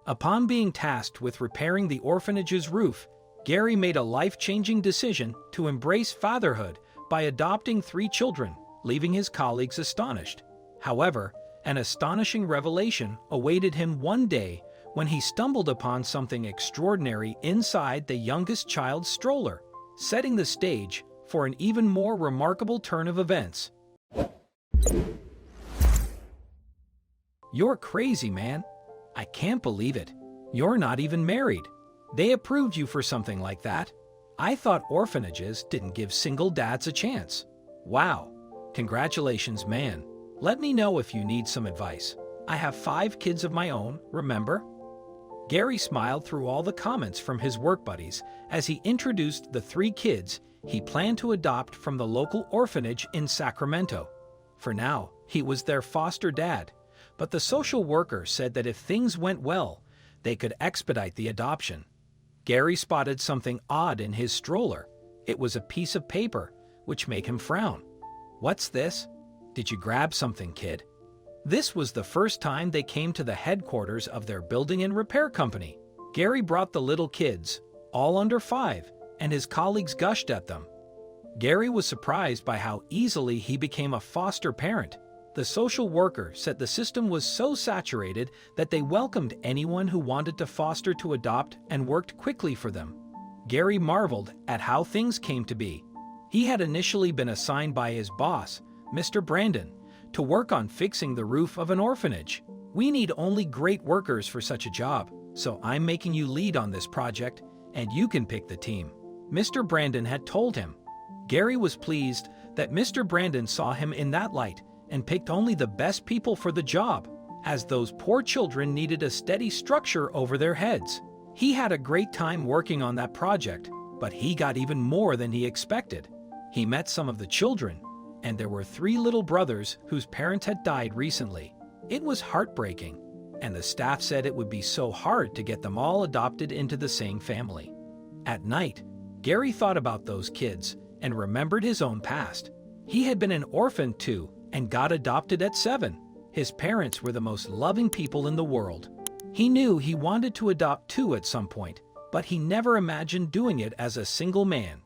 Upon being tasked with repairing the orphanage's roof, Gary made a life-changing decision to embrace fatherhood by adopting 3 children, leaving his colleagues astonished. However, an astonishing revelation awaited him one day when he stumbled upon something extraordinary inside the youngest child's stroller, setting the stage for an even more remarkable turn of events. "You're crazy, man. I can't believe it. You're not even married. They approved you for something like that. I thought orphanages didn't give single dads a chance. Wow. Congratulations, man. Let me know if you need some advice. I have 5 kids of my own, remember?" Gary smiled through all the comments from his work buddies as he introduced the 3 kids he planned to adopt from the local orphanage in Sacramento. For now, he was their foster dad, but the social worker said that if things went well, they could expedite the adoption. Gary spotted something odd in his stroller. It was a piece of paper, which made him frown. "What's this? Did you grab something, kid?" This was the first time they came to the headquarters of their building and repair company. Gary brought the little kids, all under 5, and his colleagues gushed at them. Gary was surprised by how easily he became a foster parent. The social worker said the system was so saturated that they welcomed anyone who wanted to foster to adopt and worked quickly for them. Gary marveled at how things came to be. He had initially been assigned by his boss, Mr. Brandon, to work on fixing the roof of an orphanage. "We need only great workers for such a job, so I'm making you lead on this project, and you can pick the team," Mr. Brandon had told him. Gary was pleased that Mr. Brandon saw him in that light and picked only the best people for the job, as those poor children needed a steady structure over their heads. He had a great time working on that project, but he got even more than he expected. He met some of the children, and there were 3 little brothers whose parents had died recently. It was heartbreaking, and the staff said it would be so hard to get them all adopted into the same family. At night, Gary thought about those kids and remembered his own past. He had been an orphan too and got adopted at 7. His parents were the most loving people in the world. He knew he wanted to adopt 2 at some point, but he never imagined doing it as a single man.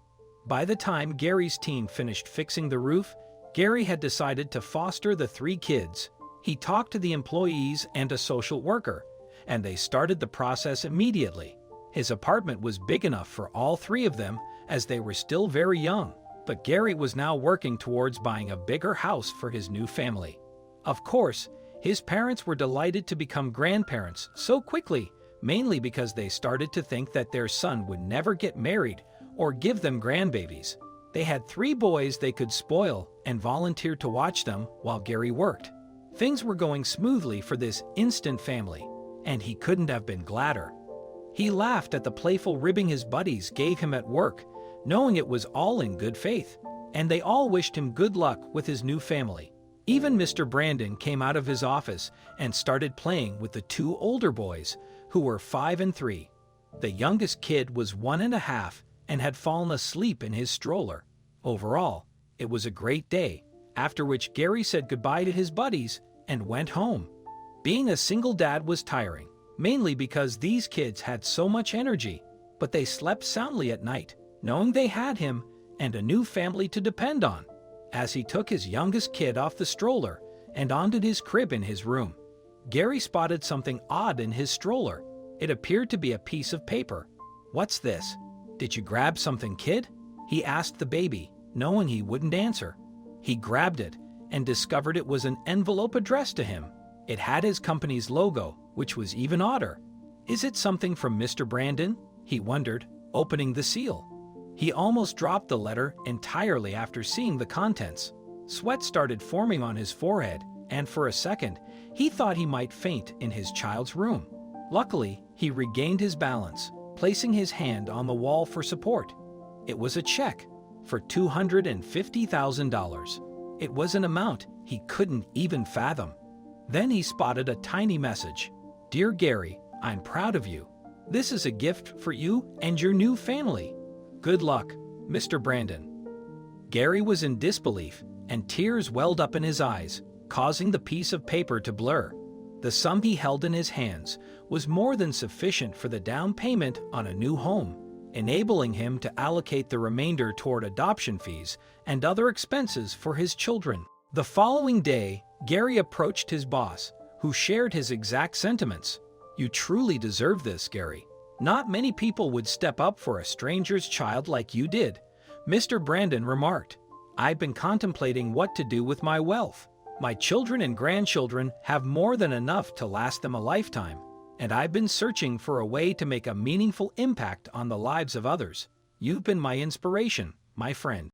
By the time Gary's team finished fixing the roof, Gary had decided to foster the 3 kids. He talked to the employees and a social worker, and they started the process immediately. His apartment was big enough for all 3 of them as they were still very young, but Gary was now working towards buying a bigger house for his new family. Of course, his parents were delighted to become grandparents so quickly, mainly because they started to think that their son would never get married or give them grandbabies. They had 3 boys they could spoil and volunteered to watch them while Gary worked. Things were going smoothly for this instant family, and he couldn't have been gladder. He laughed at the playful ribbing his buddies gave him at work, knowing it was all in good faith, and they all wished him good luck with his new family. Even Mr. Brandon came out of his office and started playing with the 2 older boys, who were 5 and 3. The youngest kid was 1.5 and had fallen asleep in his stroller. Overall, it was a great day, after which Gary said goodbye to his buddies and went home. Being a single dad was tiring, mainly because these kids had so much energy, but they slept soundly at night, knowing they had him and a new family to depend on. As he took his youngest kid off the stroller and onto his crib in his room, Gary spotted something odd in his stroller. It appeared to be a piece of paper. "What's this? Did you grab something, kid?" he asked the baby, knowing he wouldn't answer. He grabbed it and discovered it was an envelope addressed to him. It had his company's logo, which was even odder. "Is it something from Mr. Brandon?" he wondered, opening the seal. He almost dropped the letter entirely after seeing the contents. Sweat started forming on his forehead, and for a second, he thought he might faint in his child's room. Luckily, he regained his balance, placing his hand on the wall for support. It was a check for $250,000. It was an amount he couldn't even fathom. Then he spotted a tiny message. "Dear Gary, I'm proud of you. This is a gift for you and your new family. Good luck, Mr. Brandon." Gary was in disbelief, and tears welled up in his eyes, causing the piece of paper to blur. The sum he held in his hands was more than sufficient for the down payment on a new home, enabling him to allocate the remainder toward adoption fees and other expenses for his children. The following day, Gary approached his boss, who shared his exact sentiments. "You truly deserve this, Gary. Not many people would step up for a stranger's child like you did." Mr. Brandon remarked, "I've been contemplating what to do with my wealth. My children and grandchildren have more than enough to last them a lifetime, and I've been searching for a way to make a meaningful impact on the lives of others. You've been my inspiration, my friend."